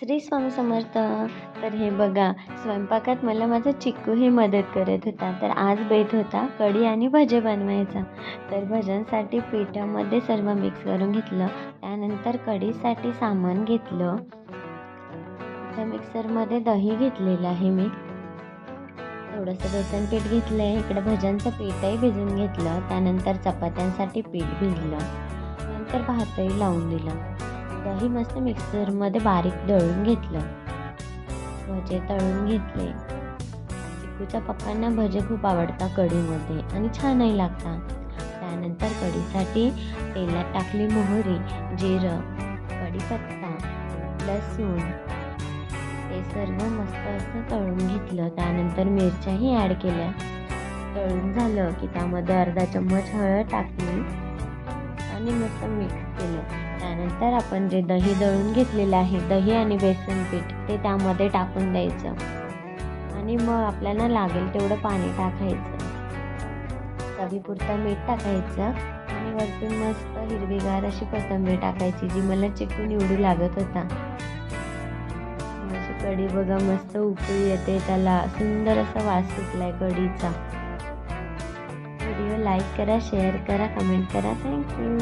श्री स्वामी समर्थ. तर हे बघा, स्वयंपाकात मला माझा चिक्कूही मदत करत होता. तर आज बेत होता कढी आणि भजे बनवायचा. तर भज्यांसाठी पिठामध्ये सर्व मिक्स करून घेतलं. त्यानंतर कढीसाठी सामान घेतलं. इथं मिक्सरमध्ये दही घेतलेलं आहे मी. थोडंसं बेसन पीठ घेतलं आहे. इकडं भज्यांचं पीठही भिजून घेतलं. त्यानंतर चपात्यांसाठी पीठ भिजलं. नंतर भातही लावून दिला. दही मस्त मिक्सरमध्ये बारीक दळून घेतलं. भजे तळून घेतले. चिकूच्या पप्पांना भजे खूप आवडतात कढीमध्ये आणि छानही लागतात. त्यानंतर कढीसाठी तेलात टाकली मोहरी, जिरं, कढीपत्ता, लसूण हे सर्व मस्त असं तळून घेतलं. त्यानंतर मिरच्याही ॲड केल्या. तळून झालं की त्यामध्ये अर्धा चम्मच हळद टाकली आणि मस्त मिक्स केलं. त्यानंतर आपण जे दही दळून घेतलेलं आहे, दही आणि बेसन पीठ ते त्यामध्ये टाकून द्यायचं आणि मग आपल्याला लागेल तेवढं पाणी टाकायचं. चवीपुरतं मीठ टाकायचं आणि वरतून मस्त हिरवीगार अशी कोथिंबीर टाकायची, जी मला चिकू निवडू लागत होता. अशी कढी बघा मस्त उकळी येते, त्याला सुंदर असा वास सुटलाय कढीचा. व्हिडिओ लाईक करा, शेअर करा, कमेंट करा. थँक्यू.